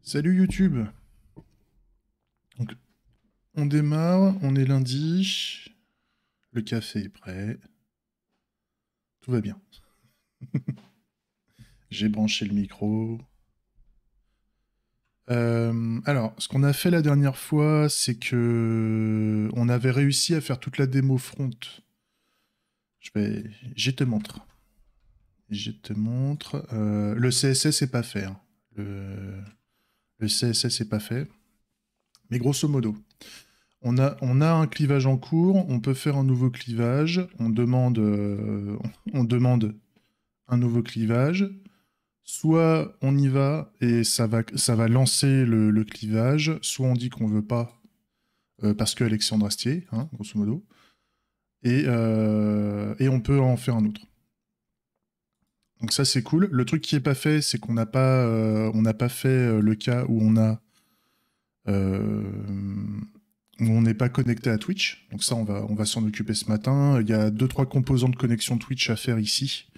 Salut YouTube. Donc, on démarre, on est lundi, le café est prêt, tout va bien. J'ai branché le micro. Alors, ce qu'on a fait la dernière fois, c'est que on avait réussi à faire toute la démo front. Je te montre. Je te montre. Le CSS est pas fait, hein. Le CSS est pas fait. Mais grosso modo, on a un clivage en cours, on peut faire un nouveau clivage, on demande un nouveau clivage, soit on y va et ça va lancer le clivage, soit on dit qu'on veut pas, parce que Alexandre Astier, hein, grosso modo, et on peut en faire un autre. Donc ça c'est cool. Le truc qui est pas fait, c'est qu'on n'a pas fait le cas euh, où on n'est pas connecté à Twitch. Donc ça, on va s'en occuper ce matin. Il y a 2-3 composants de connexion Twitch à faire ici.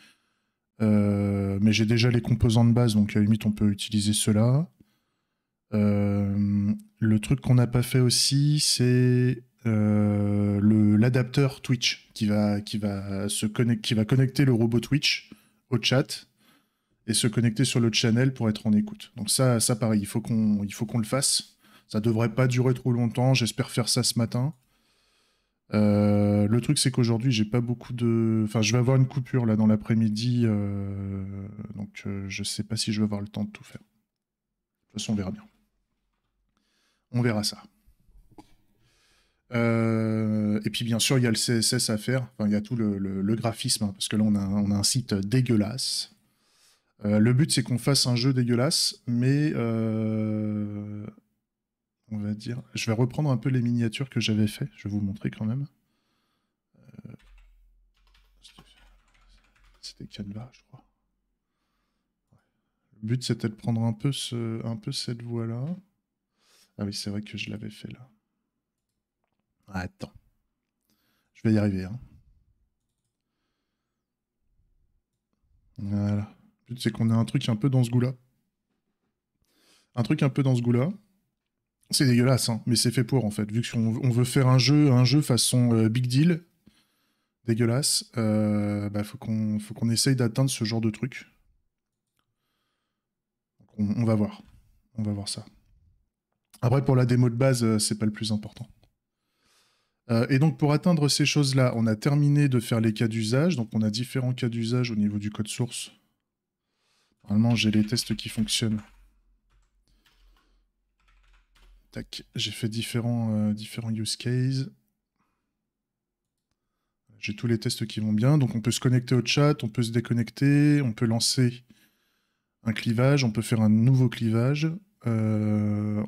Mais j'ai déjà les composants de base, donc à la limite, on peut utiliser ceux-là. Le truc qu'on n'a pas fait aussi, c'est l'adapteur Twitch qui va connecter le robot Twitch au chat et se connecter sur le channel pour être en écoute. Donc ça pareil, il faut qu'on le fasse. Ça devrait pas durer trop longtemps. J'espère faire ça ce matin. Le truc, c'est qu'aujourd'hui, j'ai pas beaucoup de. Enfin, je vais avoir une coupure là dans l'après-midi, donc je sais pas si je vais avoir le temps de tout faire. De toute façon, on verra bien. On verra ça. Et puis, bien sûr, il y a le CSS à faire. Enfin, il y a tout le graphisme, hein, parce que là, on a un site dégueulasse. Le but, c'est qu'on fasse un jeu dégueulasse, mais on va dire. Je vais reprendre un peu les miniatures que j'avais fait. Je vais vous montrer quand même. C'était Canva, je crois. Le but, c'était de prendre un peu cette voie-là. Ah oui, c'est vrai que je l'avais fait là. Ah, attends. Je vais y arriver, hein. Voilà. Le but, c'est qu'on ait un truc un peu dans ce goût-là. Un truc un peu dans ce goût-là. C'est dégueulasse, hein, mais c'est fait pour, en fait. Vu qu'on veut faire un jeu façon big deal, dégueulasse, bah, faut qu'on essaye d'atteindre ce genre de truc. Donc, on va voir. On va voir ça. Après, pour la démo de base, c'est pas le plus important. Et donc, pour atteindre ces choses-là, on a terminé de faire les cas d'usage. Donc, on a différents cas d'usage au niveau du code source. Normalement, j'ai les tests qui fonctionnent. Tac, j'ai fait différents use cases. J'ai tous les tests qui vont bien. Donc, on peut se connecter au chat, on peut se déconnecter, on peut lancer un clivage, on peut faire un nouveau clivage.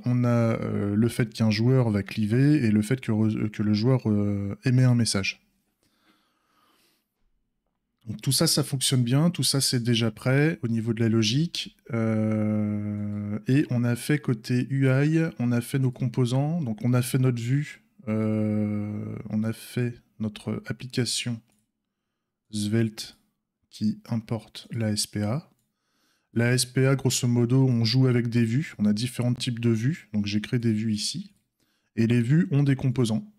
On a le fait qu'un joueur va cliver et le fait que le joueur émet un message. Donc tout ça, ça fonctionne bien, tout ça c'est déjà prêt au niveau de la logique. Et on a fait côté UI, on a fait nos composants, donc on a fait notre vue, on a fait notre application Svelte qui importe la SPA. La SPA, grosso modo, on joue avec des vues, on a différents types de vues, donc j'ai créé des vues ici. Et les vues ont des composants.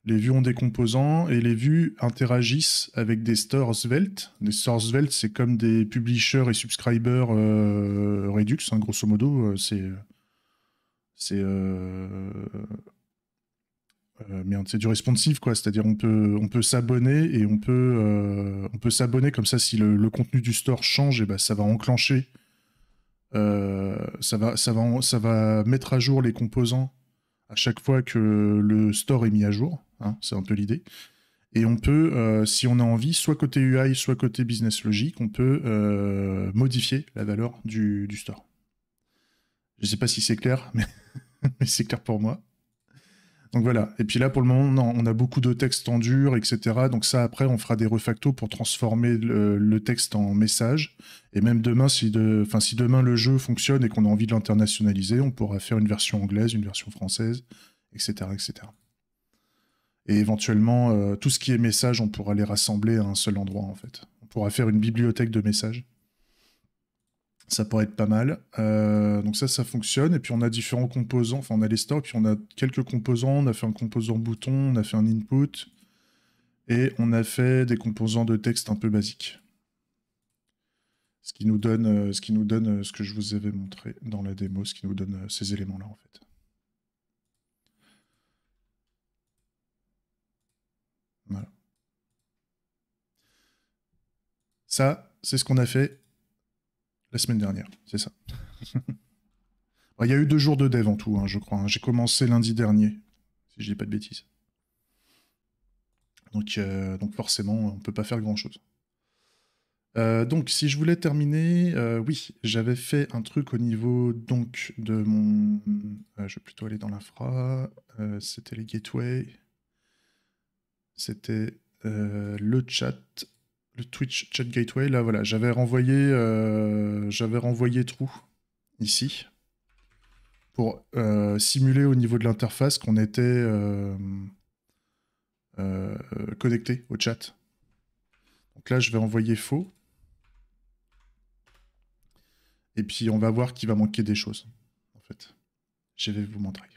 Les vues ont des composants et les vues interagissent avec des stores Svelte. Des stores Svelte, c'est comme des publishers et subscribers Redux, hein, grosso modo. Merde, c'est du responsive, quoi. C'est-à-dire on peut s'abonner et on peut s'abonner comme ça. Si le contenu du store change, et ben, ça va enclencher, ça va mettre à jour les composants à chaque fois que le store est mis à jour, hein, c'est un peu l'idée. Et on peut, si on a envie, soit côté UI, soit côté business logic, on peut modifier la valeur du store. Je ne sais pas si c'est clair, mais, mais c'est clair pour moi. Donc voilà. Et puis là, pour le moment, non, on a beaucoup de textes en dur, etc. Donc ça, après, on fera des refactos pour transformer le texte en message. Et même demain, si demain le jeu fonctionne et qu'on a envie de l'internationaliser, on pourra faire une version anglaise, une version française, etc., etc. Et éventuellement, tout ce qui est message, on pourra les rassembler à un seul endroit, en fait. On pourra faire une bibliothèque de messages. Ça pourrait être pas mal. Donc ça fonctionne. Et puis on a différents composants. Enfin, on a les stores, puis on a quelques composants. On a fait un composant bouton, on a fait un input. Et on a fait des composants de texte un peu basiques. Ce qui nous donne ce que je vous avais montré dans la démo, ce qui nous donne ces éléments-là, en fait. Voilà. Ça, c'est ce qu'on a fait la semaine dernière, c'est ça. Il y a eu 2 jours de dev en tout, hein, je crois. Hein. J'ai commencé lundi dernier, si je dis pas de bêtises. Donc forcément, on peut pas faire grand-chose. Donc, si je voulais terminer, oui, j'avais fait un truc au niveau donc de mon. Je vais plutôt aller dans l'infra. C'était les gateways. C'était le chat, le Twitch Chat Gateway. Là, voilà, j'avais renvoyé True ici pour simuler au niveau de l'interface qu'on était connecté au chat. Donc là, je vais envoyer faux. Et puis, on va voir qu'il va manquer des choses, en fait. Je vais vous montrer.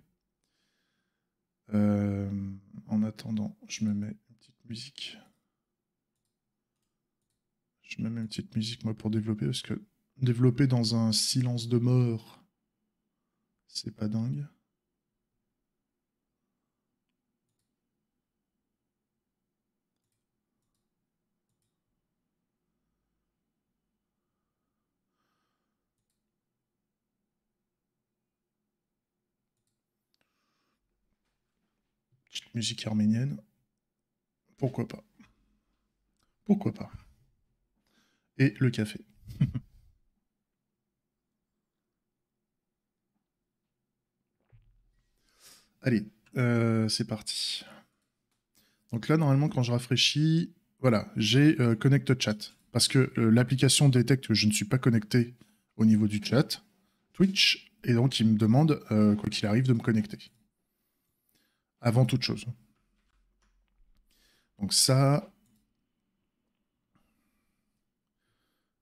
En attendant, je me mets une petite musique. Je me mets une petite musique, moi, pour développer, parce que développer dans un silence de mort, c'est pas dingue. Petite musique arménienne. Pourquoi pas? Pourquoi pas? Et le café. Allez, c'est parti. Donc là, normalement, quand je rafraîchis, voilà, j'ai Connect Chat. Parce que l'application détecte que je ne suis pas connecté au niveau du chat, Twitch, et donc il me demande, quoi qu'il arrive, de me connecter. Avant toute chose. Donc ça,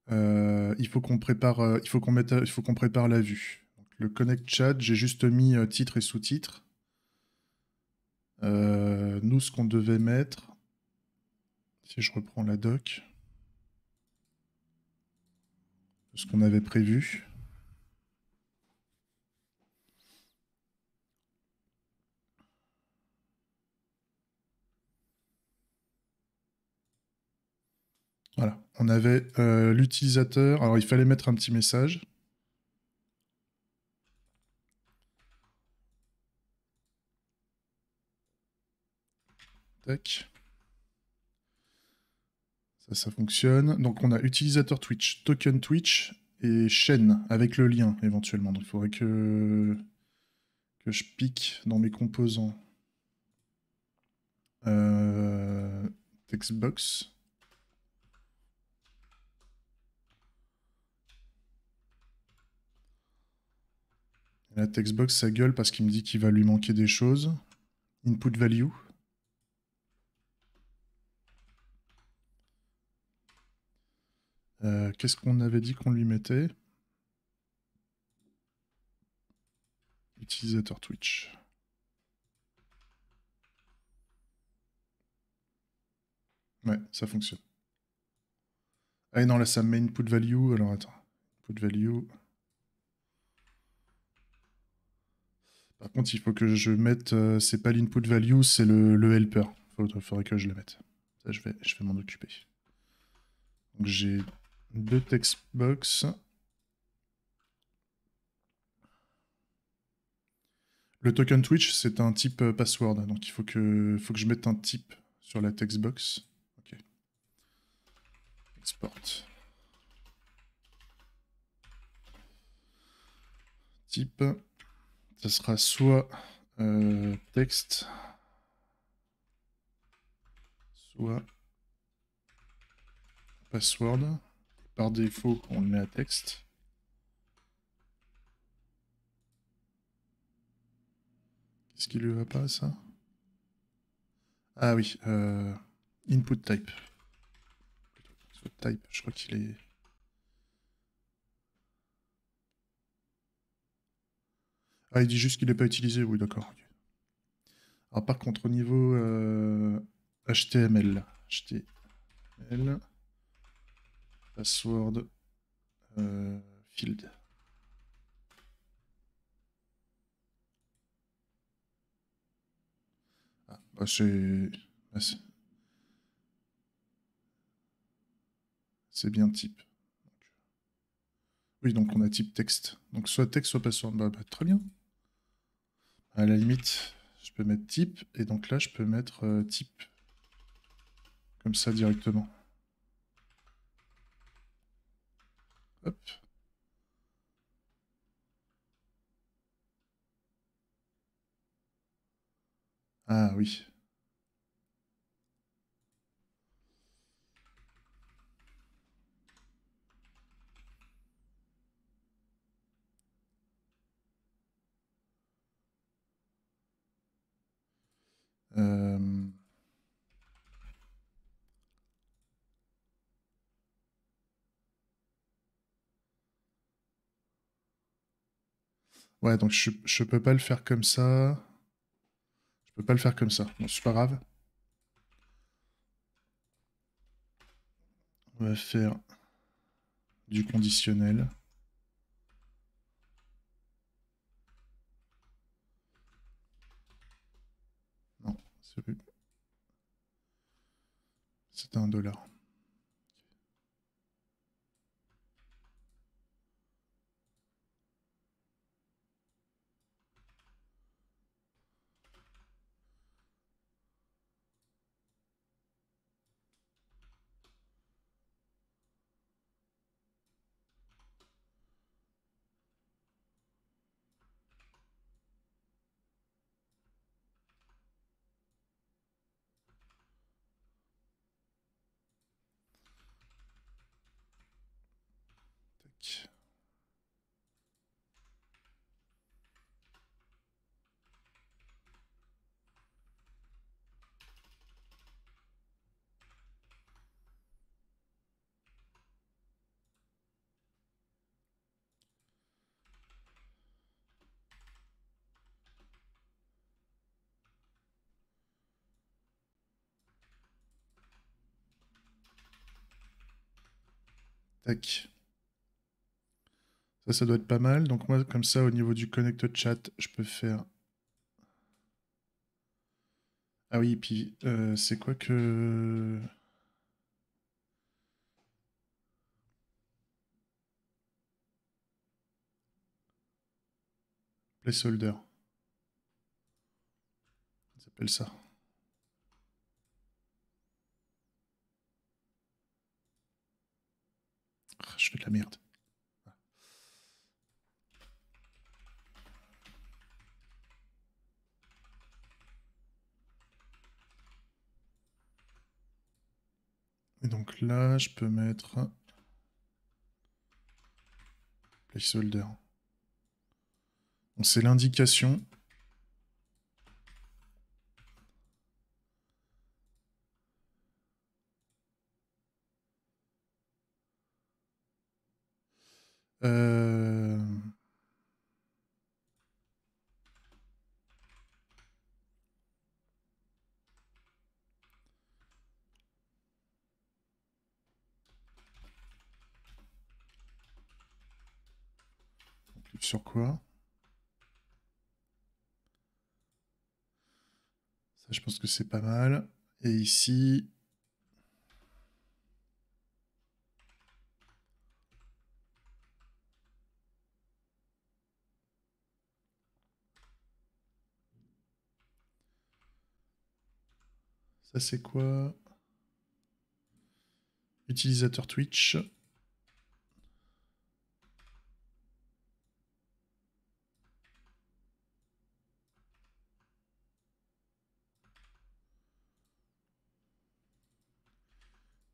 il faut qu'on prépare, il faut qu'on prépare la vue. Donc, le Connect Chat, j'ai juste mis titre et sous-titre. Nous, ce qu'on devait mettre, si je reprends la doc, ce qu'on avait prévu. Voilà, on avait l'utilisateur. Alors, il fallait mettre un petit message. Tac. Ça fonctionne. Donc, on a utilisateur Twitch, token Twitch et chaîne avec le lien éventuellement. Donc, il faudrait que je pique dans mes composants. Textbox. La textbox, ça gueule parce qu'il me dit qu'il va lui manquer des choses. Input value. Qu'est-ce qu'on avait dit qu'on lui mettait? Utilisateur Twitch. Ouais, ça fonctionne. Ah non, là, ça me met input value. Alors, attends. Input value. Par contre, il faut que je mette... c'est pas l'input value, c'est le helper. Il faudrait que je le mette. Ça, je vais m'en occuper. Donc, j'ai 2 textbox. Le token Twitch, c'est un type password. Donc, il faut que je mette un type sur la textbox. Ok. Export. Type. Ça sera soit texte, soit password. Par défaut, on le met à texte. Qu'est-ce qui lui va pas, ça? Ah oui, input type. Type, je crois qu'il est... Ah, il dit juste qu'il n'est pas utilisé, oui, d'accord. Ok. Alors, par contre, au niveau HTML, password, field. Ah, bah c'est bien type. Oui, donc on a type texte. Donc soit texte, soit password. Bah, très bien. À la limite, je peux mettre type, et donc là, je peux mettre type. Comme ça, directement. Hop. Ah oui. Euh, Ouais, donc je peux pas le faire comme ça. Je peux pas le faire comme ça. Bon, c'est pas grave. On va faire du conditionnel. Non, c'était un dollar. Tac. Tac. Ça doit être pas mal. Donc moi, comme ça, au niveau du connect chat, je peux faire... Ah oui, puis c'est quoi que... Placeholder. Ça s'appelle ça. Ah, je fais de la merde. Et donc là, je peux mettre placeholder. Donc c'est l'indication. Euh... On clique sur quoi? Ça, je pense que c'est pas mal. Et ici... Ça, c'est quoi? Utilisateur Twitch.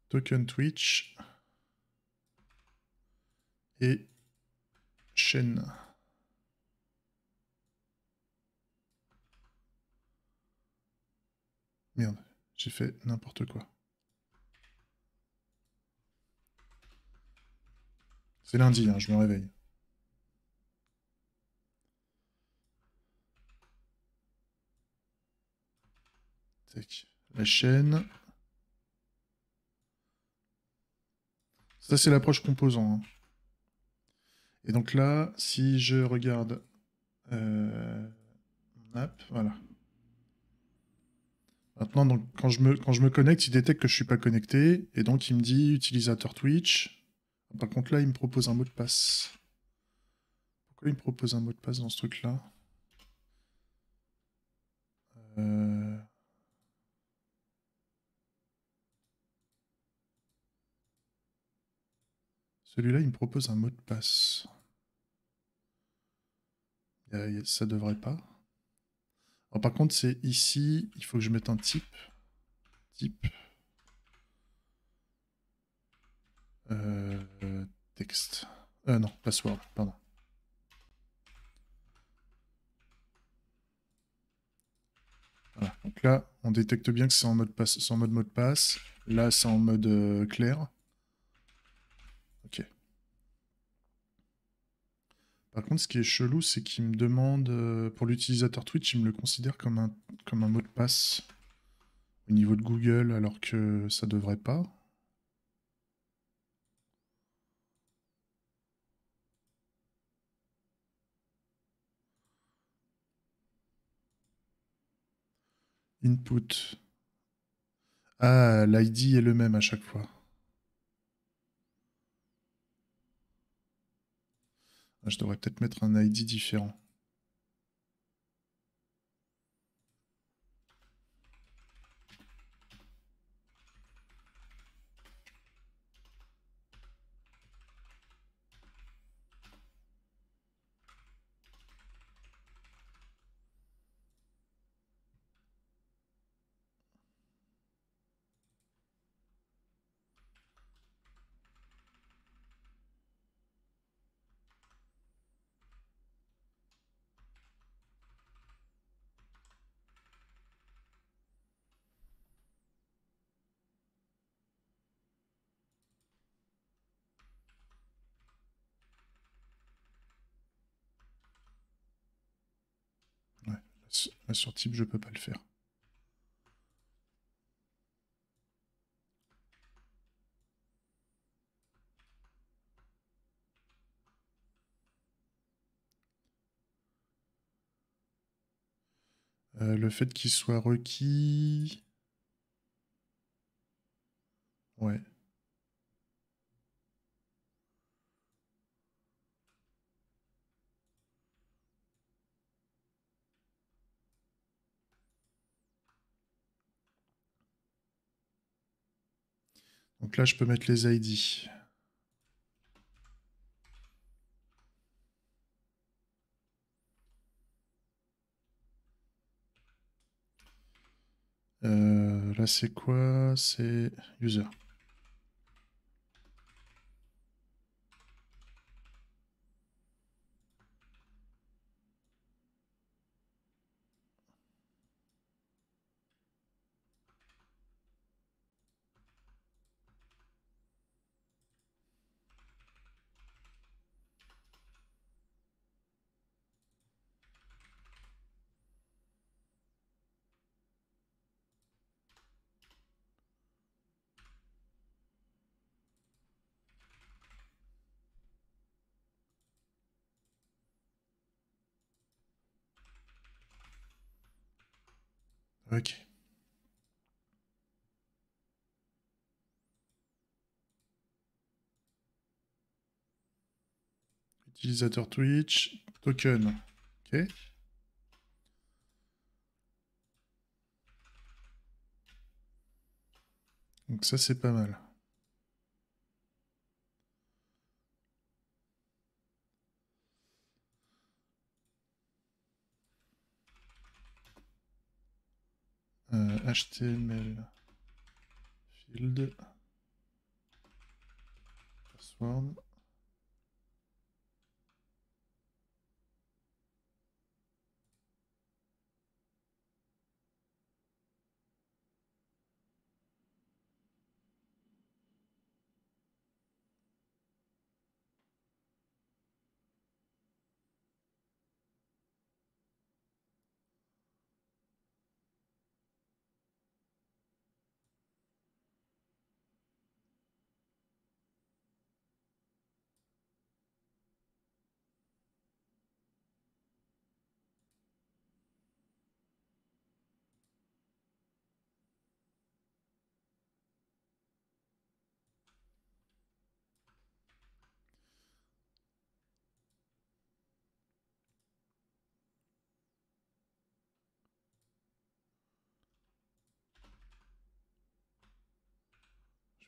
Token Twitch. Et chaîne. Merde, j'ai fait n'importe quoi. C'est lundi, hein, je me réveille. Tac. La chaîne. Ça, c'est l'approche composant, hein. Et donc là, si je regarde mon app, voilà. Maintenant, donc, quand je me connecte, il détecte que je ne suis pas connecté. Et donc, il me dit utilisateur Twitch. Par contre, là, il me propose un mot de passe. Pourquoi il me propose un mot de passe dans ce truc-là? Euh, Celui-là, il me propose un mot de passe. Ça devrait pas. Alors, par contre, c'est ici. Il faut que je mette un type. Type. Texte. Non, password, pardon. Voilà. Donc là, on détecte bien que c'est en mode passe, c'est en mode mot de passe. Là, c'est en mode clair. Ok. Par contre, ce qui est chelou, c'est qu'il me demande, pour l'utilisateur Twitch, il me le considère comme un mot de passe au niveau de Google, alors que ça devrait pas. Input. Ah, l'ID est le même à chaque fois. Ah, je devrais peut-être mettre un ID différent. Ouais. Là, sur type, je peux pas le faire. Le fait qu'il soit requis... Ouais. Donc là, je peux mettre les ID. Là, c'est quoi? C'est user. Ok. Utilisateur Twitch, token. Ok. Donc ça, c'est pas mal. HTML field password.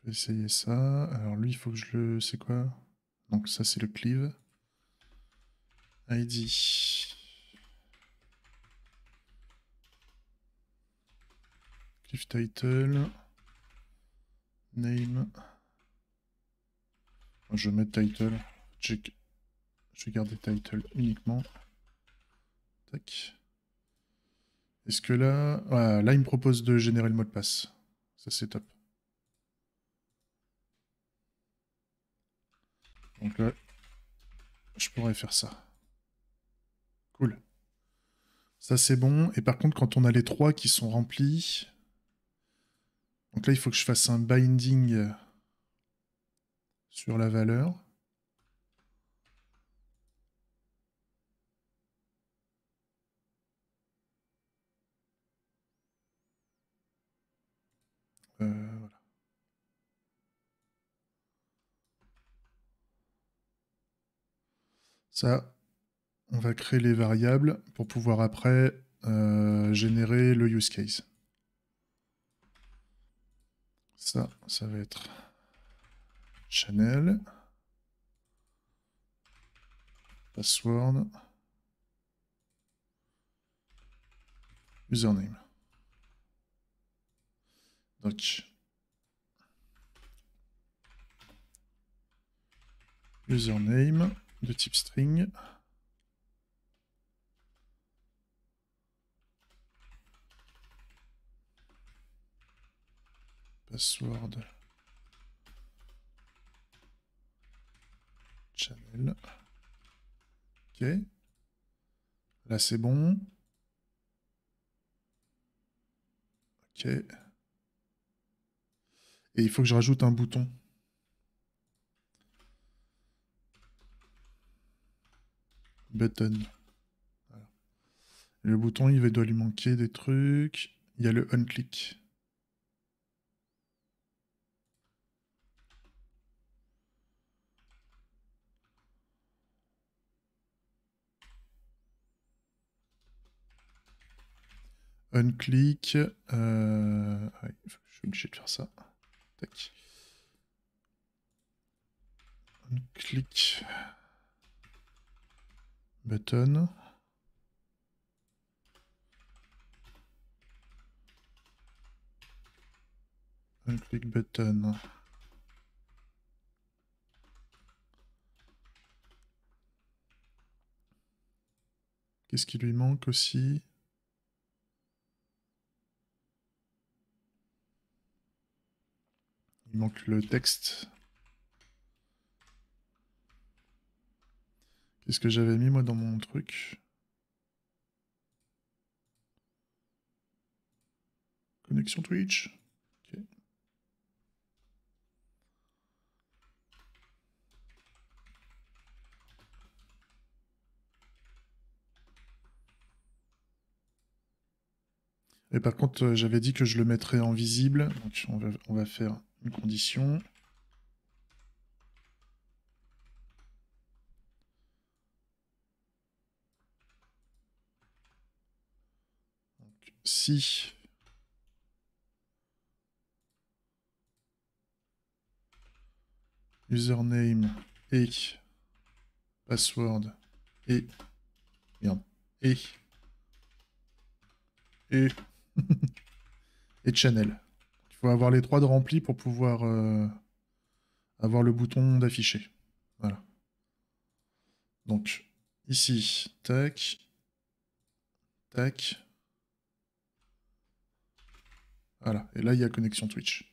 vais essayer ça. Alors lui, il faut que je le... C'est quoi? Donc ça, c'est le cleave. ID. Cleave title. Name. Je vais mettre title. Je vais garder title uniquement. Tac. Est-ce que là... Ah, là, il me propose de générer le mot de passe. Ça, c'est top. Donc là, je pourrais faire ça. Cool. Ça, c'est bon. Et par contre, quand on a les 3 qui sont remplis... Donc là, il faut que je fasse un binding sur la valeur. Voilà. Ça, on va créer les variables pour pouvoir après générer le use case. Ça va être channel, password, username. Donc, username de type string. Password. Channel. Ok. Là, c'est bon. Ok. Et il faut que je rajoute un bouton. Button. Voilà. Le bouton, il doit lui manquer des trucs. Il y a le on-click. On-click. Ouais, je suis obligé de faire ça. Tac. On-click. Button. On-click button. Qu'est-ce qui lui manque aussi? Il manque le texte. Qu'est-ce que j'avais mis moi dans mon truc? Connexion Twitch. Ok. Et par contre, j'avais dit que je le mettrais en visible. Donc on va faire une condition. Donc, si username et password et merde, et et channel. Il faut avoir les 3 de remplis pour pouvoir avoir le bouton d'afficher. Voilà. Donc ici, tac, tac. Voilà. Et là, il y a connexion Twitch.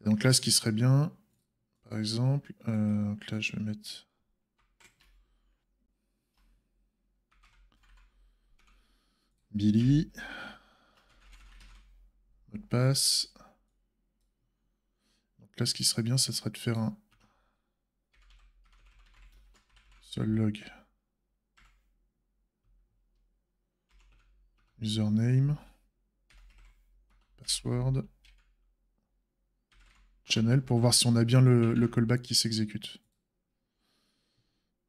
Et donc là, ce qui serait bien, par exemple, donc là, je vais mettre Billy. Mot de passe. Donc là, ce qui serait bien, ça serait de faire un seul log. Username. Password. Channel pour voir si on a bien le callback qui s'exécute.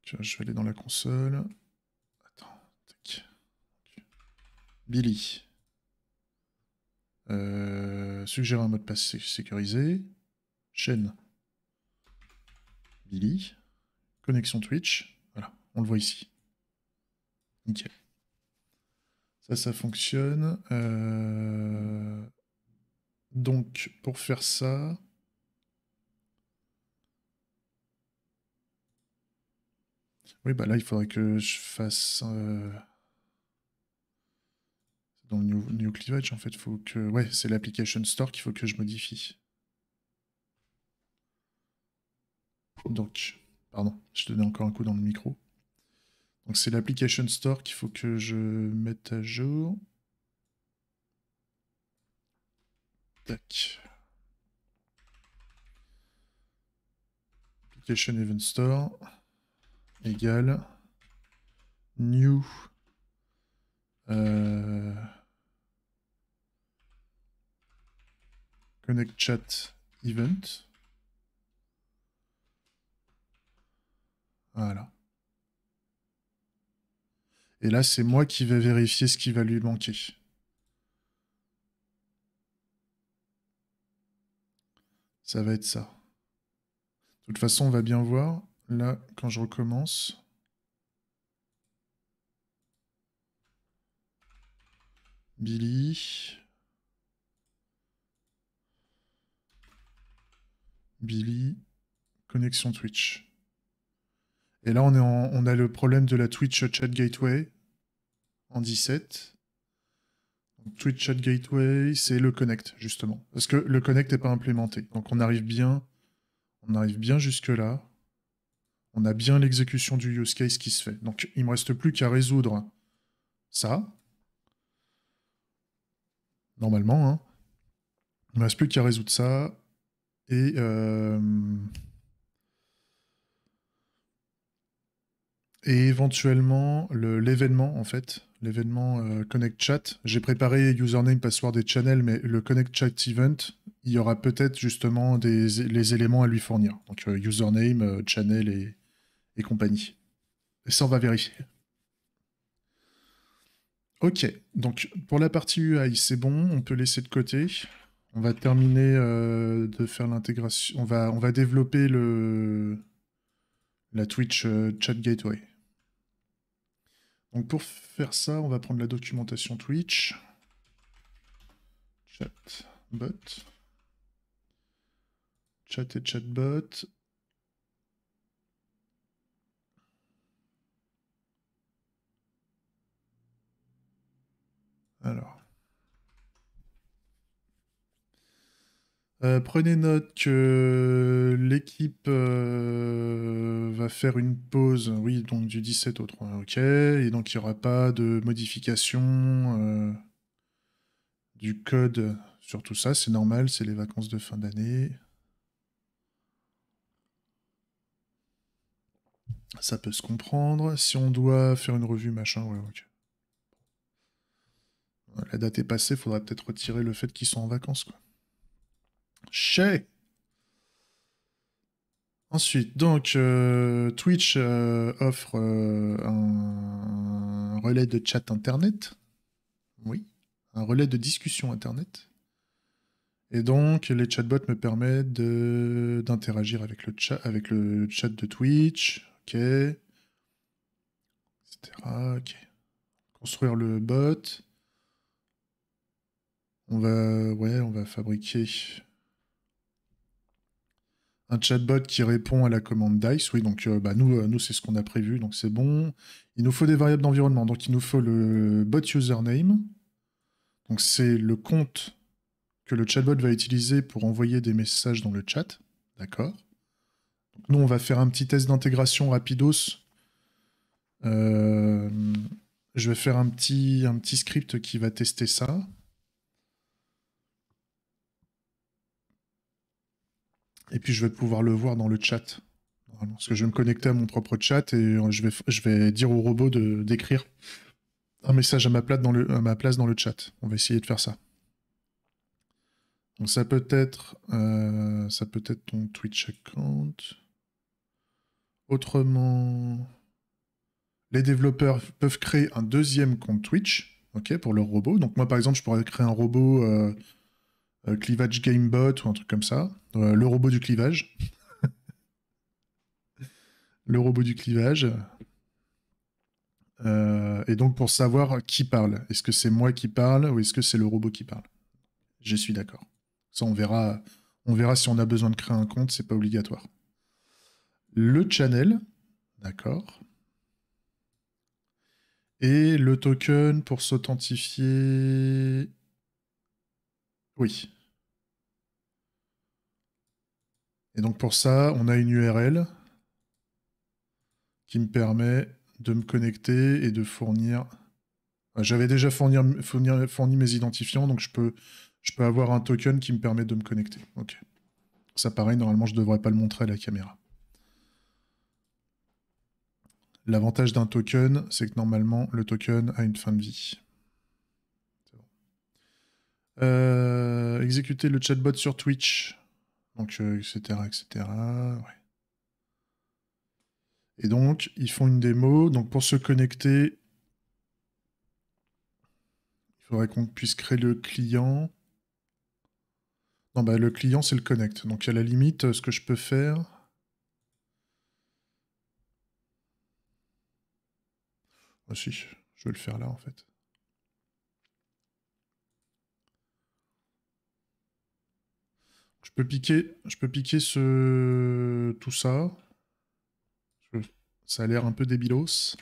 Je vais aller dans la console. Attends. Tac. Billy. Suggérer un mot de passe sécurisé. chaîne Billy, connexion Twitch. Voilà, on le voit ici. Nickel. Ça fonctionne. Donc, pour faire ça... Oui, bah là, il faudrait que je fasse... Dans le new cleavage, en fait, faut que... Ouais, c'est l'application store qu'il faut que je modifie. Donc, pardon, je donnais encore un coup dans le micro. Donc c'est l'application store qu'il faut que je mette à jour. Tac. Application event store égale new connect chat event. Voilà. Et là, c'est moi qui vais vérifier ce qui va lui manquer. Ça va être ça. De toute façon, on va bien voir. Là, quand je recommence... Billy... connexion Twitch. Et là, on a le problème de la Twitch Chat Gateway en 17. Donc, Twitch Chat Gateway, c'est le connect, justement. Parce que le connect n'est pas implémenté. Donc on arrive bien jusque-là. On a bien l'exécution du use case qui se fait. Donc il ne me reste plus qu'à résoudre ça. Normalement, hein. Il ne me reste plus qu'à résoudre ça. Et éventuellement, l'événement, en fait, l'événement Connect Chat. J'ai préparé username, password et channel, mais le Connect Chat Event, il y aura peut-être justement les éléments à lui fournir. Donc username, channel et compagnie. Et ça, on va vérifier. Ok, donc pour la partie UI, c'est bon, on peut laisser de côté. On va terminer de faire l'intégration. On va développer la Twitch Chat Gateway. Donc pour faire ça, on va prendre la documentation Twitch. Chatbot. Chat et chatbot. Alors. Prenez note que l'équipe va faire une pause, oui, donc du 17 au 3, ok, et donc il n'y aura pas de modification du code sur tout ça, c'est normal, c'est les vacances de fin d'année. Ça peut se comprendre. Si on doit faire une revue, machin, ouais, ok. La date est passée, faudra peut-être retirer le fait qu'ils sont en vacances, quoi. Chez. Ensuite, donc, Twitch offre un relais de chat internet. Oui, un relais de discussion internet. Et donc, les chatbots me permettent d'interagir avec le chat de Twitch. Ok. Etc. Ok. Construire le bot. On va fabriquer un chatbot qui répond à la commande DICE. Oui, donc nous c'est ce qu'on a prévu, donc c'est bon. Il nous faut des variables d'environnement. Donc il nous faut le bot username. Donc c'est le compte que le chatbot va utiliser pour envoyer des messages dans le chat. D'accord. Donc nous, on va faire un petit test d'intégration rapidos. Je vais faire un petit script qui va tester ça. Et puis je vais pouvoir le voir dans le chat. Parce que je vais me connecter à mon propre chat et je vais dire au robot d'écrire un message à ma place dans le chat. On va essayer de faire ça. Donc ça peut être ton Twitch account. Autrement, les développeurs peuvent créer un deuxième compte Twitch, ok, pour leur robot. Donc moi par exemple, je pourrais créer un robot Clivage Gamebot ou un truc comme ça. Le robot du clivage. Le robot du clivage. Et donc pour savoir qui parle. Est-ce que c'est moi qui parle ou est-ce que c'est le robot qui parle? Je suis d'accord. Ça, on verra. On verra si on a besoin de créer un compte, c'est pas obligatoire. Le channel, d'accord. Et le token pour s'authentifier. Oui. Et donc pour ça, on a une URL qui me permet de me connecter et de fournir. J'avais déjà fourni mes identifiants, donc je peux avoir un token qui me permet de me connecter. Ok. Ça pareil, normalement je devrais pas le montrer à la caméra. L'avantage d'un token, c'est que normalement le token a une fin de vie. Exécuter le chatbot sur Twitch. Donc, etc., etc. Ouais. Et donc, ils font une démo. Donc, pour se connecter, il faudrait qu'on puisse créer le client. Non, bah, le client, c'est le connect. Donc, à la limite, ce que je peux faire. Ah, si, je vais le faire là, en fait. Je peux piquer tout ça. Ça a l'air un peu débilos.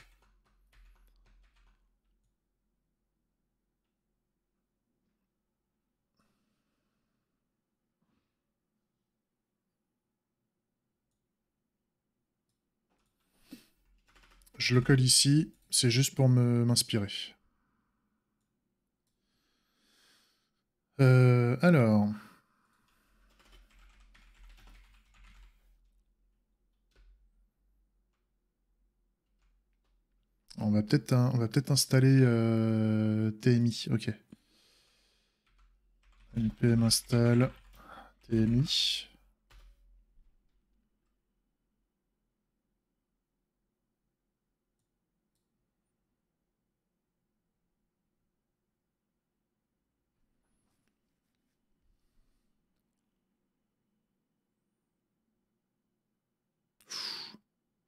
Je le colle ici. C'est juste pour m'inspirer. Alors. On va peut-être installer TMI. Ok. npm install TMI.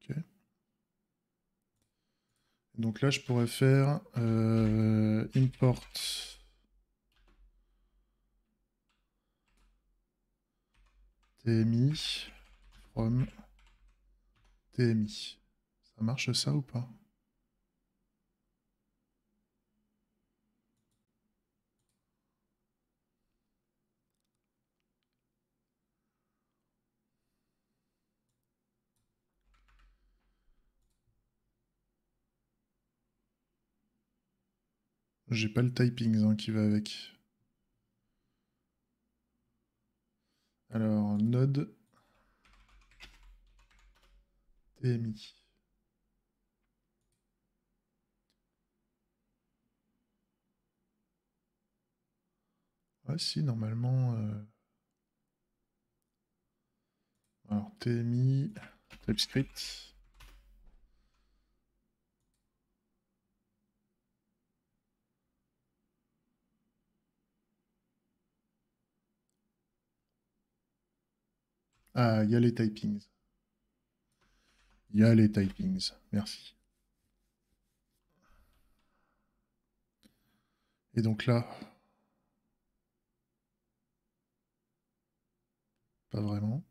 Ok. Donc là, je pourrais faire import TMI from TMI. Ça marche ça ou pas? J'ai pas le typing hein, qui va avec. Alors, node TMI. Ouais, si, normalement. Alors, TMI, TypeScript. Ah, il y a les typings. Il y a les typings. Merci. Et donc là, pas vraiment.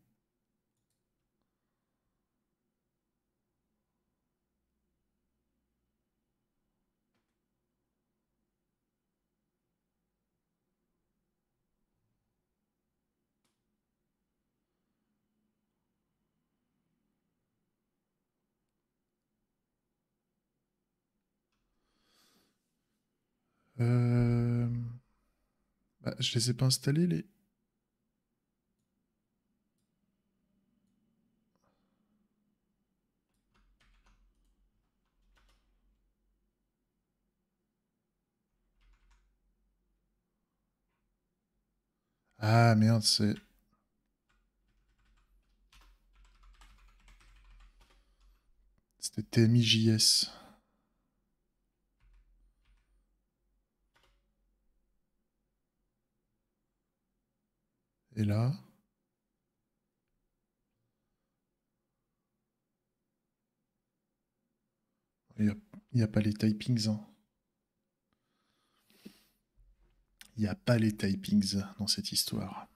Euh... Bah, je les ai pas installés, les... Ah, merde, c'est... C'était TMIJS. Et là... Il n'y a pas les typings. Hein. Il n'y a pas les typings dans cette histoire.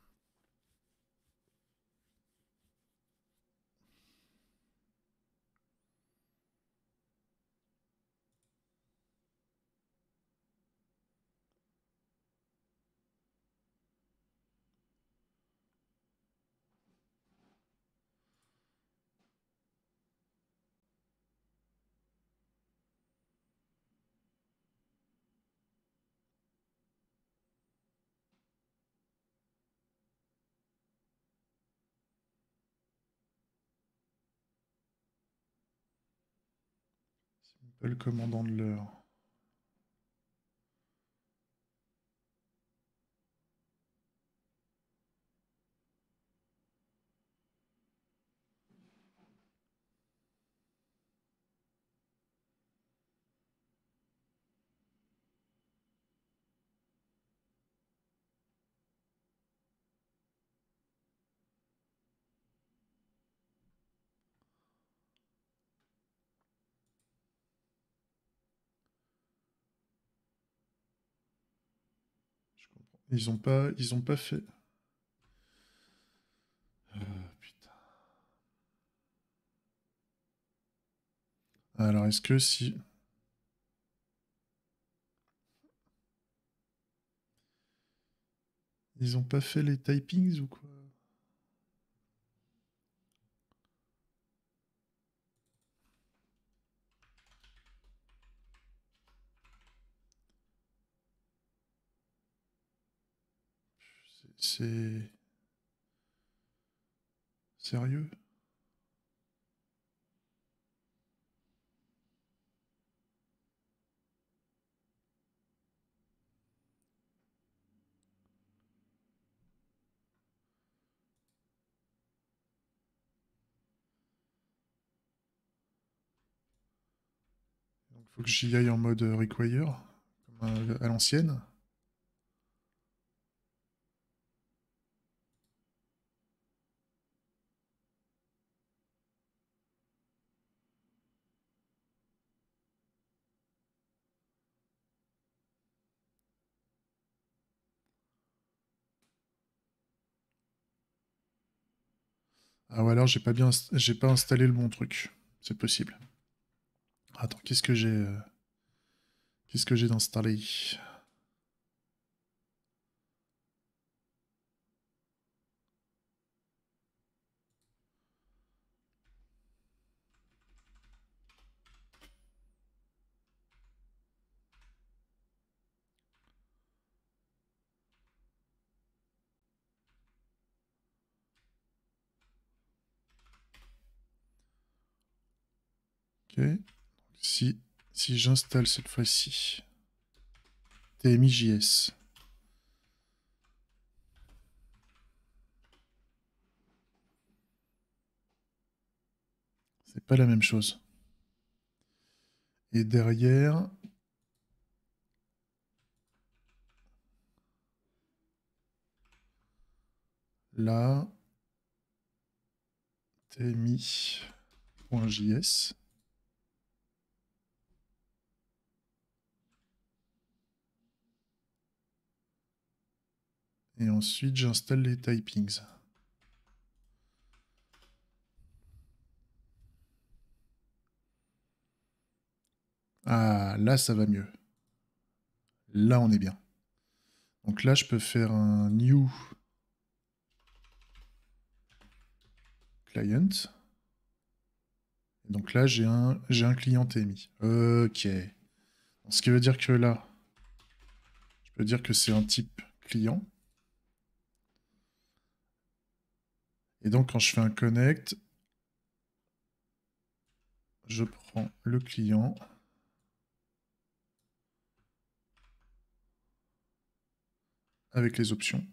Le commandant de l'heure. Je comprends. Ils ont pas fait. Putain. Alors est-ce que si ils ont pas fait les typings ou quoi? C'est sérieux? Donc faut que j'y aille en mode require, comme à l'ancienne. Ah ou alors j'ai pas installé le bon truc. C'est possible. Attends, qu'est-ce que j'ai d'installé? Ok. Si si j'installe cette fois-ci TMIJS. C'est pas la même chose. Et derrière, là, tmi.js. Et ensuite, j'installe les typings. Ah, là, ça va mieux. Là, on est bien. Donc là, je peux faire un new client. Et donc là, j'ai un client TMI. Ok. Ce qui veut dire que là, je peux dire que c'est un type client. Et donc, quand je fais un connect, je prends le client. Avec les options.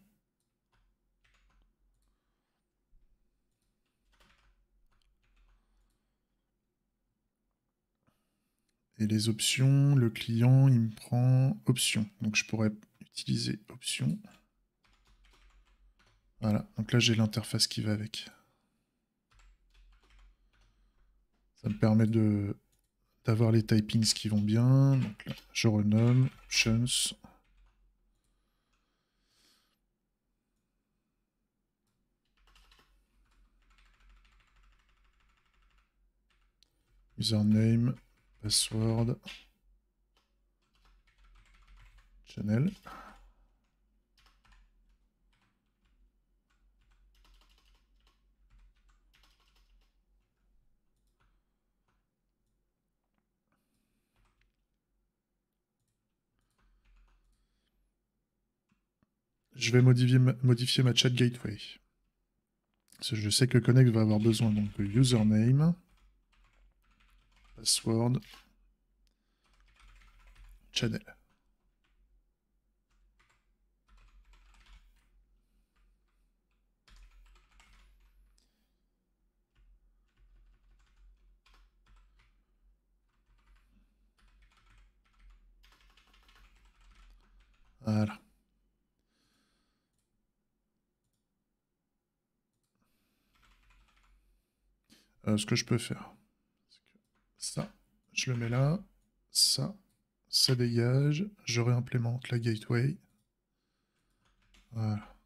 Et les options, le client, il me prend option. Donc je pourrais utiliser option. Voilà, donc là j'ai l'interface qui va avec. Ça me permet d'avoir les typings qui vont bien. Donc là, je renomme, options. Username, password, channel. Je vais modifier ma chat gateway. Parce que je sais que Connect va avoir besoin donc de username, password, channel. Voilà. Ce que je peux faire, ça, je le mets là, ça dégage, je réimplémente la gateway. Voilà.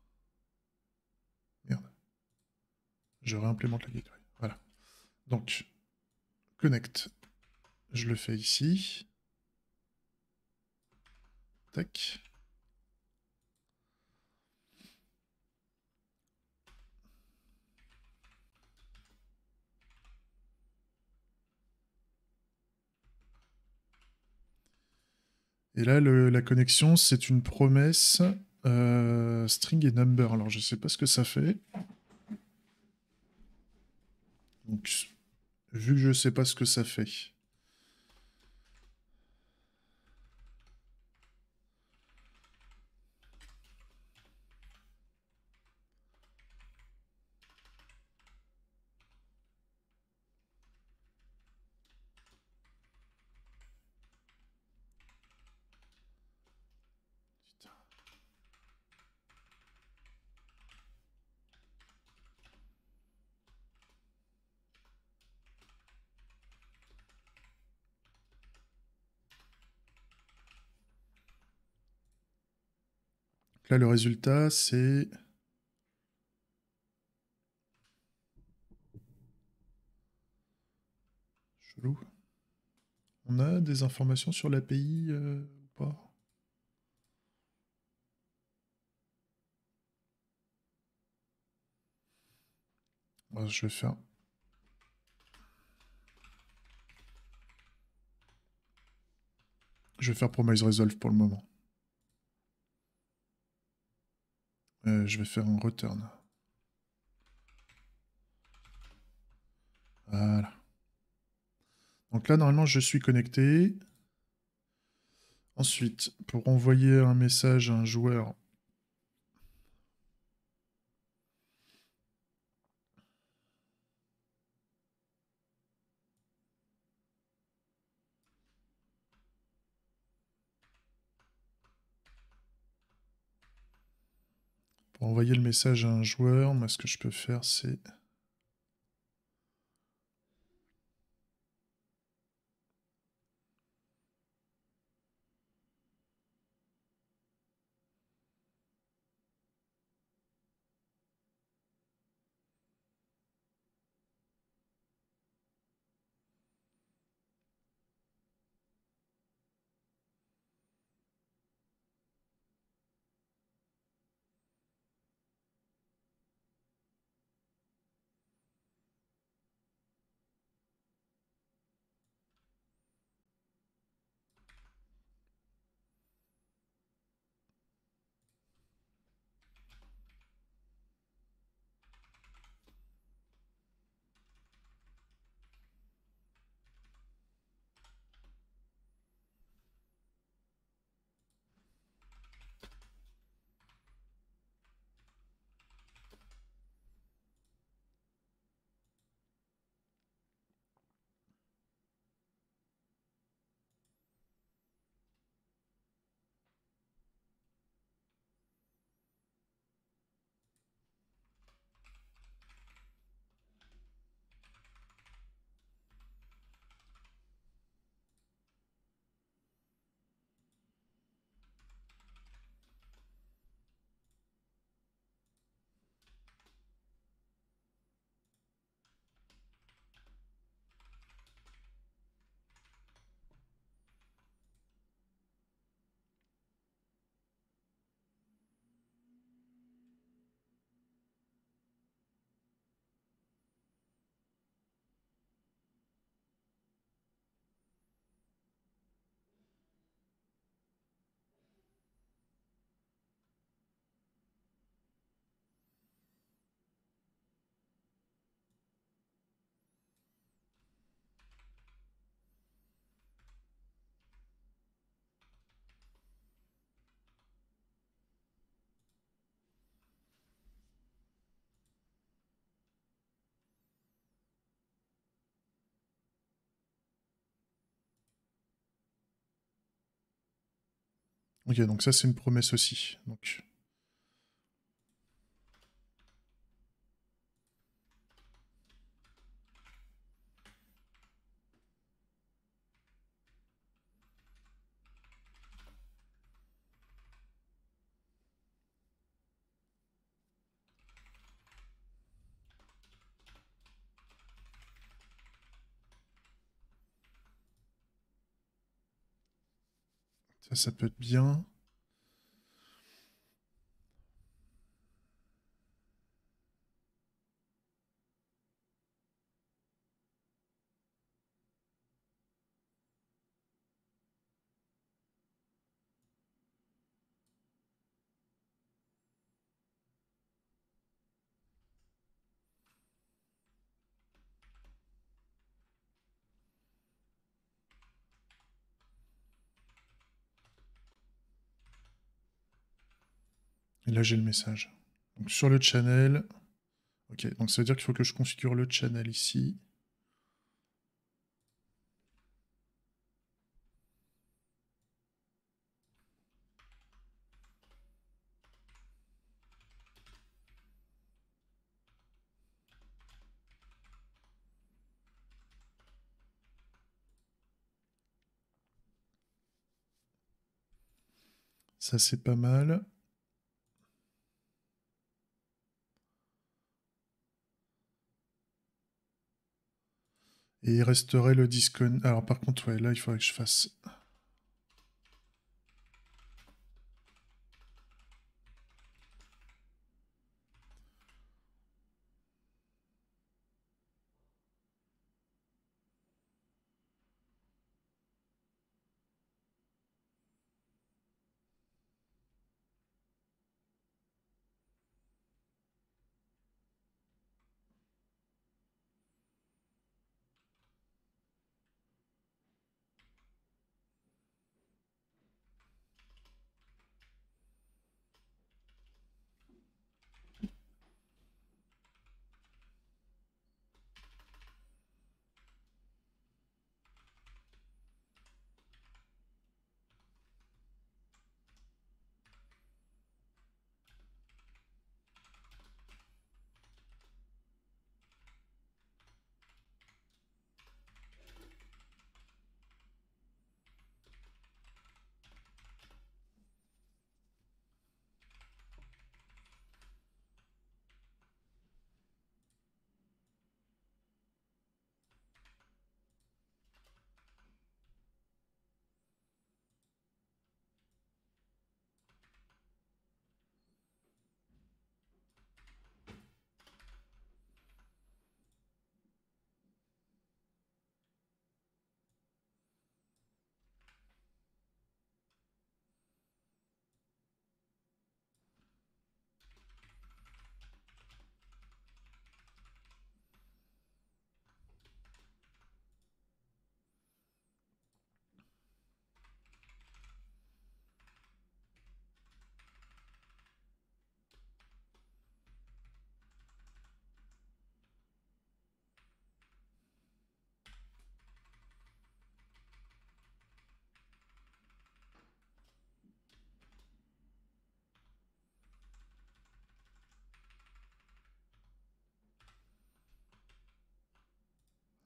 Merde. Je réimplémente la gateway. Voilà. Donc, connect, je le fais ici. Tac. Et là, la connexion, c'est une promesse string et number. Alors, je sais pas ce que ça fait. Donc, vu que je sais pas ce que ça fait, là, le résultat, c'est... Chelou. On a des informations sur l'API ou pas? Je vais faire... Je vais faire promise resolve pour le moment. Je vais faire un return. Voilà. Donc là, normalement, je suis connecté. Ensuite, pour envoyer un message à un joueur, moi, ce que je peux faire, c'est... Ok, donc ça c'est une promesse aussi. Donc... Ça peut être bien. Et là j'ai le message. Donc sur le channel... Ok, donc ça veut dire qu'il faut que je configure le channel ici. Ça c'est pas mal. Et il resterait le disconnect. Alors par contre, ouais, là il faudrait que je fasse...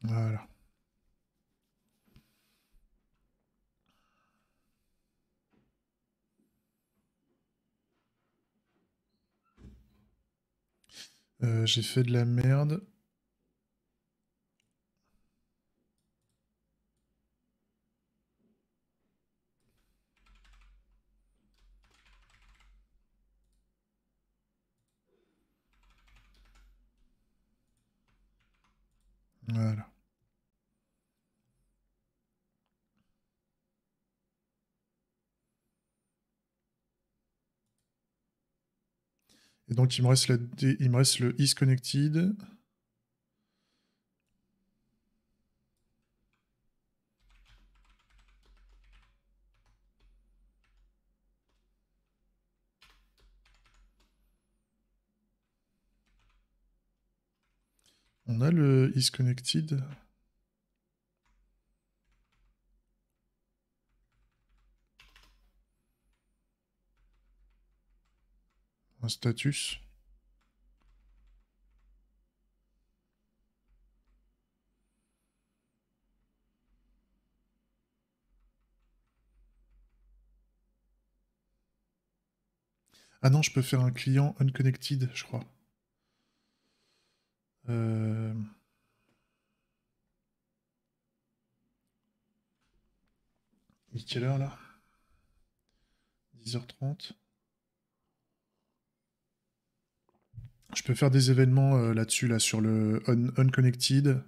Voilà. J'ai fait de la merde. Voilà. Et donc il me reste, il me reste le is connected. On a le is connected. Un status. Ah non, je peux faire un client unconnected, je crois. Il est quelle heure là? 10h30. Je peux faire des événements là-dessus, là, sur le unconnected.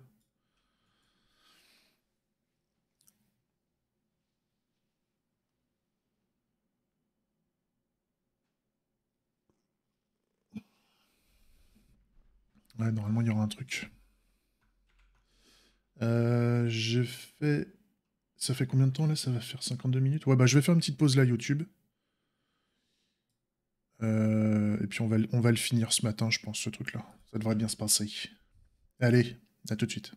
Ouais, normalement, il y aura un truc. J'ai fait... Ça fait combien de temps là? Ça va faire 52 minutes. Ouais, bah je vais faire une petite pause là YouTube. Et puis on va le finir ce matin, je pense, ce truc-là. Ça devrait bien se passer. Allez, à tout de suite.